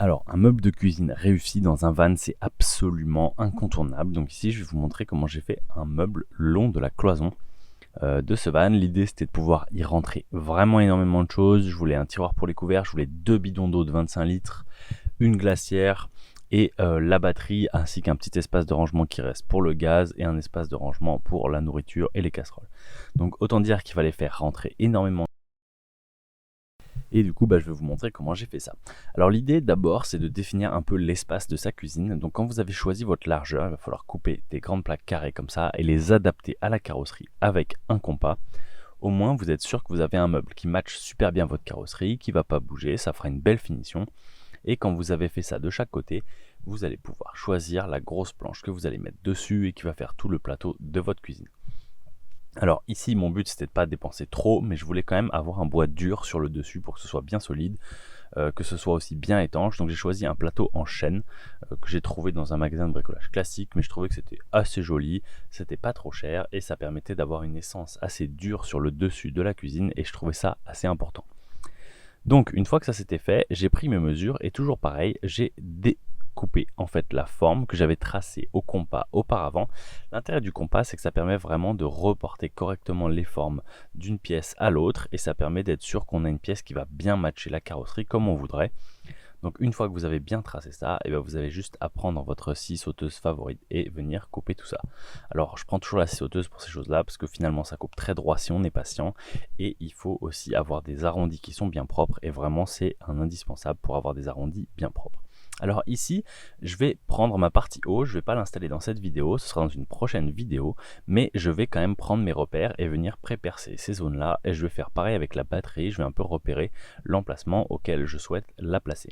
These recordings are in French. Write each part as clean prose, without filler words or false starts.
Alors, un meuble de cuisine réussi dans un van, c'est absolument incontournable. Donc ici, je vais vous montrer comment j'ai fait un meuble le long de la cloison de ce van. L'idée, c'était de pouvoir y rentrer vraiment énormément de choses. Je voulais un tiroir pour les couverts, je voulais 2 bidons d'eau de 25 litres, une glacière et la batterie, ainsi qu'un petit espace de rangement qui reste pour le gaz et un espace de rangement pour la nourriture et les casseroles. Donc autant dire qu'il fallait faire rentrer énormément. Et du coup, je vais vous montrer comment j'ai fait ça. Alors l'idée d'abord, c'est de définir un peu l'espace de sa cuisine. Donc quand vous avez choisi votre largeur, il va falloir couper des grandes plaques carrées comme ça et les adapter à la carrosserie avec un compas. Au moins, vous êtes sûr que vous avez un meuble qui matche super bien votre carrosserie, qui ne va pas bouger, ça fera une belle finition. Et quand vous avez fait ça de chaque côté, vous allez pouvoir choisir la grosse planche que vous allez mettre dessus et qui va faire tout le plateau de votre cuisine. Alors ici, mon but c'était de pas dépenser trop, mais je voulais quand même avoir un bois dur sur le dessus pour que ce soit bien solide, que ce soit aussi bien étanche. Donc j'ai choisi un plateau en chêne que j'ai trouvé dans un magasin de bricolage classique, mais je trouvais que c'était assez joli, c'était pas trop cher et ça permettait d'avoir une essence assez dure sur le dessus de la cuisine et je trouvais ça assez important. Donc une fois que ça s'était fait, j'ai pris mes mesures et toujours pareil, j'ai découpé en fait la forme que j'avais tracée au compas auparavant. L'intérêt du compas, c'est que ça permet vraiment de reporter correctement les formes d'une pièce à l'autre et ça permet d'être sûr qu'on a une pièce qui va bien matcher la carrosserie comme on voudrait. Donc une fois que vous avez bien tracé ça, vous avez juste à prendre votre scie sauteuse favorite et venir couper tout ça. Alors je prends toujours la scie sauteuse pour ces choses-là parce que finalement ça coupe très droit si on est patient et il faut aussi avoir des arrondis qui sont bien propres et vraiment c'est un indispensable pour avoir des arrondis bien propres. Alors ici, je vais prendre ma partie haut, je ne vais pas l'installer dans cette vidéo, ce sera dans une prochaine vidéo, mais je vais quand même prendre mes repères et venir pré-percer ces zones-là et je vais faire pareil avec la batterie, je vais un peu repérer l'emplacement auquel je souhaite la placer.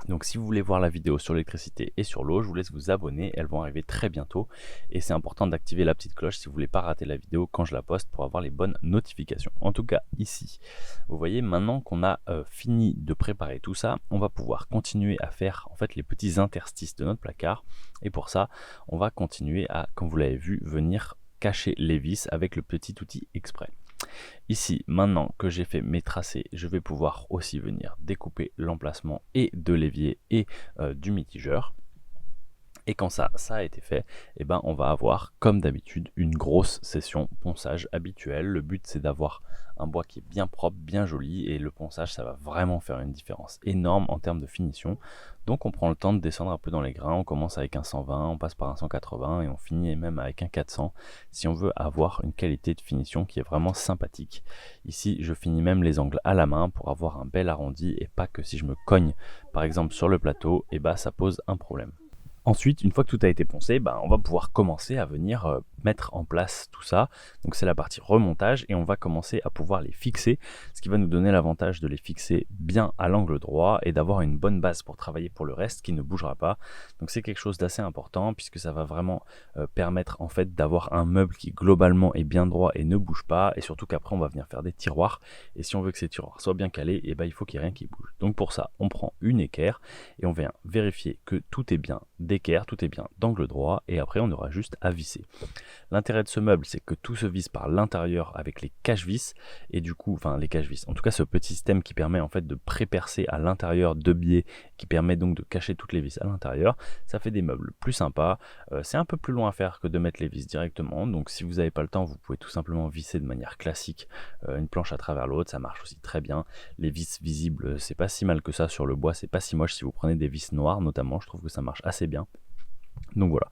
Donc si vous voulez voir la vidéo sur l'électricité et sur l'eau, je vous laisse vous abonner, elles vont arriver très bientôt et c'est important d'activer la petite cloche si vous voulez pas rater la vidéo quand je la poste pour avoir les bonnes notifications. En tout cas ici, vous voyez maintenant qu'on a fini de préparer tout ça, on va pouvoir continuer à faire en fait les petits interstices de notre placard et pour ça on va continuer à, comme vous l'avez vu, venir cacher les vis avec le petit outil exprès. Ici, maintenant que j'ai fait mes tracés, je vais pouvoir aussi venir découper l'emplacement et de l'évier et du mitigeur. Et quand ça a été fait, on va avoir, comme d'habitude, une grosse session ponçage habituelle. Le but, c'est d'avoir un bois qui est bien propre, bien joli, et le ponçage, ça va vraiment faire une différence énorme en termes de finition. Donc on prend le temps de descendre un peu dans les grains, on commence avec un 120, on passe par un 180, et on finit même avec un 400, si on veut avoir une qualité de finition qui est vraiment sympathique. Ici, je finis même les angles à la main pour avoir un bel arrondi, et pas que si je me cogne, par exemple, sur le plateau, ça pose un problème. Ensuite, une fois que tout a été poncé, on va pouvoir commencer à venir mettre en place tout ça. Donc c'est la partie remontage et on va commencer à pouvoir les fixer, ce qui va nous donner l'avantage de les fixer bien à l'angle droit et d'avoir une bonne base pour travailler pour le reste qui ne bougera pas. Donc c'est quelque chose d'assez important puisque ça va vraiment permettre en fait d'avoir un meuble qui globalement est bien droit et ne bouge pas et surtout qu'après on va venir faire des tiroirs et si on veut que ces tiroirs soient bien calés, il faut qu'il n'y ait rien qui bouge. Donc pour ça, on prend une équerre et on vient vérifier que tout est bien d'équerre, tout est bien d'angle droit et après on aura juste à visser. L'intérêt de ce meuble, c'est que tout se visse par l'intérieur avec les cache-vis et du coup, les cache-vis, en tout cas ce petit système qui permet en fait de pré-percer à l'intérieur de biais, qui permet donc de cacher toutes les vis à l'intérieur, ça fait des meubles plus sympas. C'est un peu plus long à faire que de mettre les vis directement, donc si vous n'avez pas le temps, vous pouvez tout simplement visser de manière classique une planche à travers l'autre, ça marche aussi très bien. Les vis visibles, c'est pas si mal que ça sur le bois, c'est pas si moche si vous prenez des vis noires notamment, je trouve que ça marche assez bien. Donc voilà.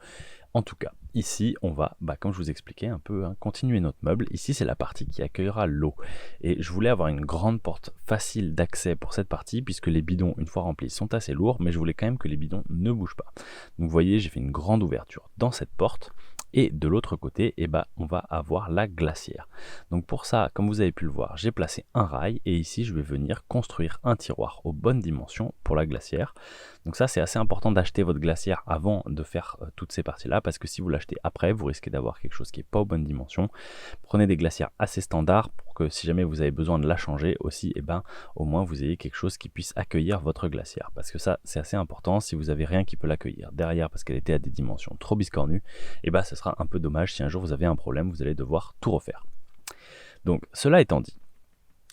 En tout cas, ici, on va, comme je vous expliquais un peu, continuer notre meuble. Ici, c'est la partie qui accueillera l'eau. Et je voulais avoir une grande porte facile d'accès pour cette partie, puisque les bidons, une fois remplis, sont assez lourds, mais je voulais quand même que les bidons ne bougent pas. Donc vous voyez, j'ai fait une grande ouverture dans cette porte. Et de l'autre côté, on va avoir la glacière. Donc pour ça, comme vous avez pu le voir, j'ai placé un rail et ici, je vais venir construire un tiroir aux bonnes dimensions pour la glacière. Donc ça, c'est assez important d'acheter votre glacière avant de faire toutes ces parties-là parce que si vous l'achetez après, vous risquez d'avoir quelque chose qui n'est pas aux bonnes dimensions. Prenez des glacières assez standards pour que si jamais vous avez besoin de la changer aussi, au moins vous ayez quelque chose qui puisse accueillir votre glacière. Parce que ça, c'est assez important. Si vous n'avez rien qui peut l'accueillir derrière parce qu'elle était à des dimensions trop biscornues, ce sera un peu dommage si un jour vous avez un problème, vous allez devoir tout refaire. Donc cela étant dit,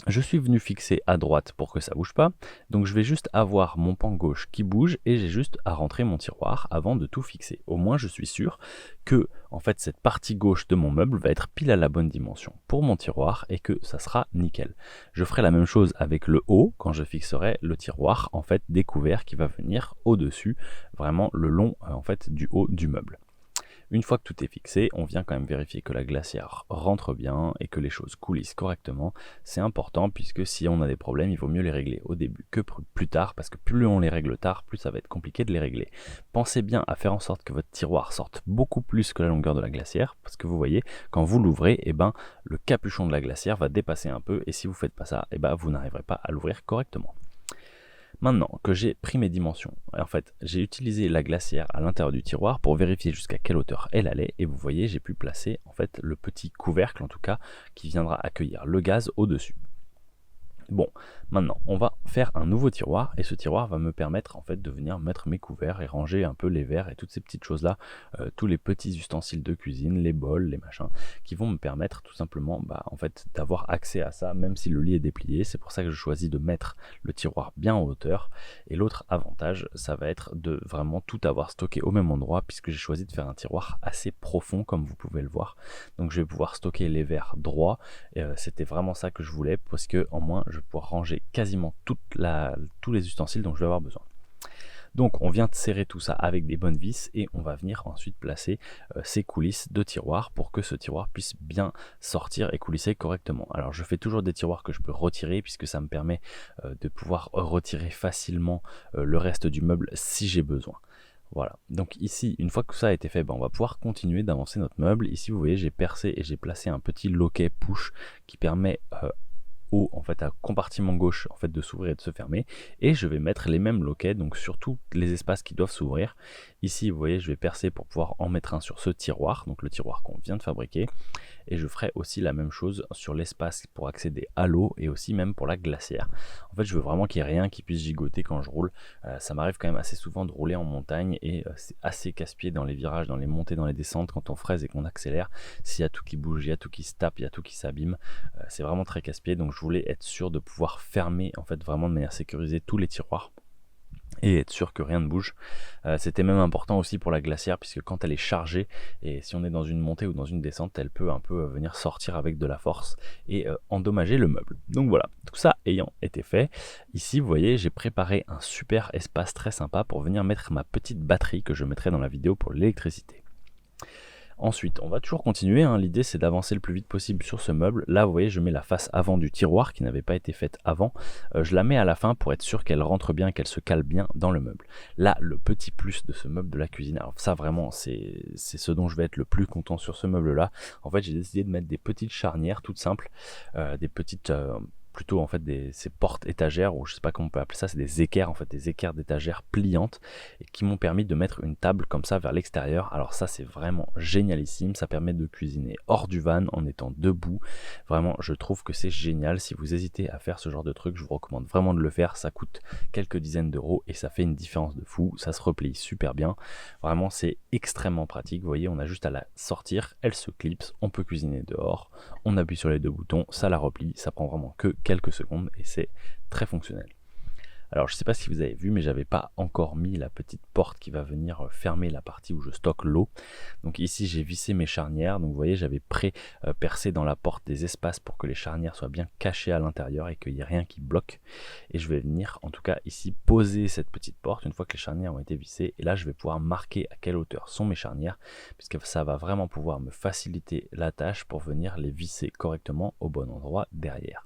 Je suis venu fixer à droite pour que ça bouge pas, donc je vais juste avoir mon pan gauche qui bouge et j'ai juste à rentrer mon tiroir avant de tout fixer. Au moins je suis sûr que en fait cette partie gauche de mon meuble va être pile à la bonne dimension pour mon tiroir et que ça sera nickel. Je ferai la même chose avec le haut quand je fixerai le tiroir en fait découvert qui va venir au-dessus, vraiment le long en fait du haut du meuble. Une fois que tout est fixé, on vient quand même vérifier que la glacière rentre bien et que les choses coulissent correctement. C'est important puisque si on a des problèmes, il vaut mieux les régler au début que plus tard parce que plus on les règle tard, plus ça va être compliqué de les régler. Pensez bien à faire en sorte que votre tiroir sorte beaucoup plus que la longueur de la glacière parce que vous voyez, quand vous l'ouvrez, le capuchon de la glacière va dépasser un peu et si vous ne faites pas ça, vous n'arriverez pas à l'ouvrir correctement. Maintenant que j'ai pris mes dimensions, en fait, j'ai utilisé la glacière à l'intérieur du tiroir pour vérifier jusqu'à quelle hauteur elle allait et vous voyez, j'ai pu placer en fait le petit couvercle en tout cas qui viendra accueillir le gaz au-dessus. Bon, maintenant, on va faire un nouveau tiroir et ce tiroir va me permettre en fait de venir mettre mes couverts et ranger un peu les verres et toutes ces petites choses-là, tous les petits ustensiles de cuisine, les bols, les machins, qui vont me permettre tout simplement en fait, d'avoir accès à ça même si le lit est déplié. C'est pour ça que je choisis de mettre le tiroir bien en hauteur. Et l'autre avantage, ça va être de vraiment tout avoir stocké au même endroit puisque j'ai choisi de faire un tiroir assez profond comme vous pouvez le voir. Donc je vais pouvoir stocker les verres droits. C'était vraiment ça que je voulais parce que en moins je vais pouvoir ranger quasiment tous les ustensiles dont je vais avoir besoin. Donc on vient de serrer tout ça avec des bonnes vis et on va venir ensuite placer ces coulisses de tiroir pour que ce tiroir puisse bien sortir et coulisser correctement. Alors je fais toujours des tiroirs que je peux retirer puisque ça me permet de pouvoir retirer facilement le reste du meuble si j'ai besoin. Voilà, donc ici, une fois que ça a été fait, on va pouvoir continuer d'avancer notre meuble. Ici, vous voyez, j'ai percé et j'ai placé un petit loquet push qui permet en fait, à compartiment gauche en fait, de s'ouvrir et de se fermer. Et je vais mettre les mêmes loquets, donc sur tous les espaces qui doivent s'ouvrir. Ici, vous voyez, je vais percer pour pouvoir en mettre un sur ce tiroir, donc le tiroir qu'on vient de fabriquer. Et je ferai aussi la même chose sur l'espace pour accéder à l'eau et aussi même pour la glacière. En fait, je veux vraiment qu'il n'y ait rien qui puisse gigoter quand je roule. Ça m'arrive quand même assez souvent de rouler en montagne et c'est assez casse-pied dans les virages, dans les montées, dans les descentes, quand on fraise et qu'on accélère. S'il y a tout qui bouge, il y a tout qui se tape, il y a tout qui s'abîme, c'est vraiment très casse-pied. Donc je voulais être sûr de pouvoir fermer en fait vraiment de manière sécurisée tous les tiroirs et être sûr que rien ne bouge. C'était même important aussi pour la glacière puisque quand elle est chargée et si on est dans une montée ou dans une descente, elle peut un peu venir sortir avec de la force et endommager le meuble. Donc voilà, tout ça ayant été fait, ici vous voyez j'ai préparé un super espace très sympa pour venir mettre ma petite batterie que je mettrai dans la vidéo pour l'électricité. Ensuite, on va toujours continuer, l'idée c'est d'avancer le plus vite possible sur ce meuble. Là, vous voyez, je mets la face avant du tiroir qui n'avait pas été faite avant. Je la mets à la fin pour être sûr qu'elle rentre bien, qu'elle se cale bien dans le meuble. Là, le petit plus de ce meuble de la cuisine, alors ça vraiment, c'est ce dont je vais être le plus content sur ce meuble-là. En fait, j'ai décidé de mettre des petites charnières toutes simples, des petites... plutôt en fait ces portes étagères ou je sais pas comment on peut appeler ça, c'est des équerres en fait, des équerres d'étagères pliantes et qui m'ont permis de mettre une table comme ça vers l'extérieur. Alors ça c'est vraiment génialissime, ça permet de cuisiner hors du van en étant debout. Vraiment je trouve que c'est génial. Si vous hésitez à faire ce genre de truc, je vous recommande vraiment de le faire. Ça coûte quelques dizaines d'euros et ça fait une différence de fou, ça se replie super bien. Vraiment c'est extrêmement pratique, vous voyez, on a juste à la sortir, elle se clipse, on peut cuisiner dehors, on appuie sur les deux boutons, ça la replie, ça prend vraiment que quelques secondes et c'est très fonctionnel. Alors je sais pas si vous avez vu, mais j'avais pas encore mis la petite porte qui va venir fermer la partie où je stocke l'eau. Donc ici j'ai vissé mes charnières, donc vous voyez j'avais percé dans la porte des espaces pour que les charnières soient bien cachées à l'intérieur et qu'il n'y ait rien qui bloque. Et je vais venir en tout cas ici poser cette petite porte une fois que les charnières ont été vissées. Et là je vais pouvoir marquer à quelle hauteur sont mes charnières, puisque ça va vraiment pouvoir me faciliter la tâche pour venir les visser correctement au bon endroit derrière.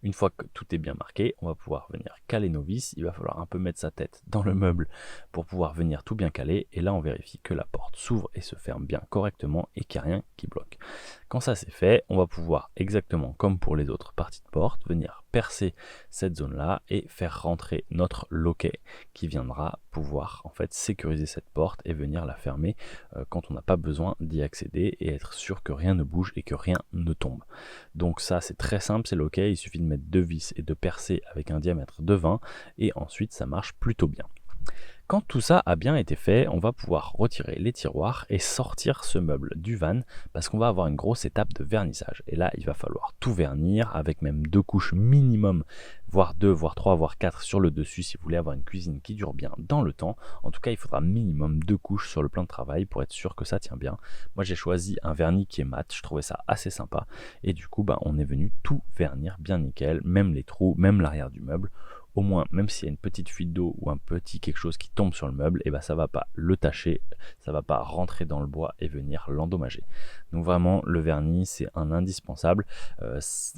Une fois que tout est bien marqué, on va pouvoir venir caler nos vis. Il va falloir un peu mettre sa tête dans le meuble pour pouvoir venir tout bien caler. Et là, on vérifie que la porte s'ouvre et se ferme bien correctement et qu'il n'y a rien qui bloque. Quand ça c'est fait, on va pouvoir, exactement comme pour les autres parties de porte, venir percer cette zone-là et faire rentrer notre loquet qui viendra pouvoir en fait sécuriser cette porte et venir la fermer quand on n'a pas besoin d'y accéder et être sûr que rien ne bouge et que rien ne tombe. Donc ça c'est très simple, c'est loquet, il suffit de mettre deux vis et de percer avec un diamètre de 20 et ensuite ça marche plutôt bien. Quand tout ça a bien été fait, on va pouvoir retirer les tiroirs et sortir ce meuble du van parce qu'on va avoir une grosse étape de vernissage. Et là, il va falloir tout vernir avec même 2 couches minimum, voire 2, voire 3, voire 4 sur le dessus si vous voulez avoir une cuisine qui dure bien dans le temps. En tout cas, il faudra minimum 2 couches sur le plan de travail pour être sûr que ça tient bien. Moi, j'ai choisi un vernis qui est mat, je trouvais ça assez sympa. Et du coup, on est venu tout vernir bien nickel, même les trous, même l'arrière du meuble. Au moins, même s'il y a une petite fuite d'eau ou un petit quelque chose qui tombe sur le meuble, et ça va pas le tacher, ça va pas rentrer dans le bois et venir l'endommager. Donc vraiment, le vernis, c'est un indispensable.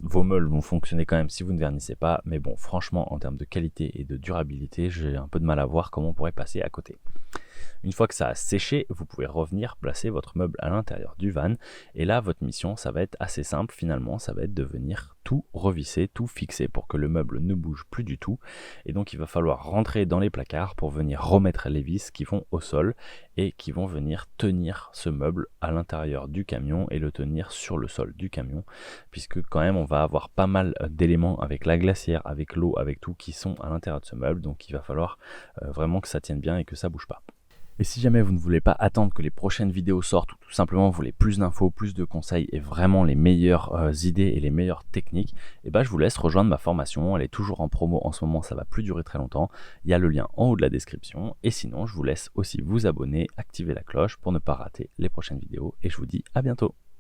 Vos meubles vont fonctionner quand même si vous ne vernissez pas, mais bon, franchement, en termes de qualité et de durabilité, j'ai un peu de mal à voir comment on pourrait passer à côté. Une fois que ça a séché, vous pouvez revenir placer votre meuble à l'intérieur du van. Et là, votre mission, ça va être assez simple finalement. Ça va être de venir tout revisser, tout fixer pour que le meuble ne bouge plus du tout. Et donc, il va falloir rentrer dans les placards pour venir remettre les vis qui vont au sol et qui vont venir tenir ce meuble à l'intérieur du camion et le tenir sur le sol du camion. Puisque quand même, on va avoir pas mal d'éléments avec la glacière, avec l'eau, avec tout qui sont à l'intérieur de ce meuble. Donc, il va falloir vraiment que ça tienne bien et que ça bouge pas. Et si jamais vous ne voulez pas attendre que les prochaines vidéos sortent ou tout simplement vous voulez plus d'infos, plus de conseils et vraiment les meilleures idées et les meilleures techniques, je vous laisse rejoindre ma formation. Elle est toujours en promo en ce moment, ça va plus durer très longtemps. Il y a le lien en haut de la description. Et sinon, je vous laisse aussi vous abonner, activer la cloche pour ne pas rater les prochaines vidéos. Et je vous dis à bientôt.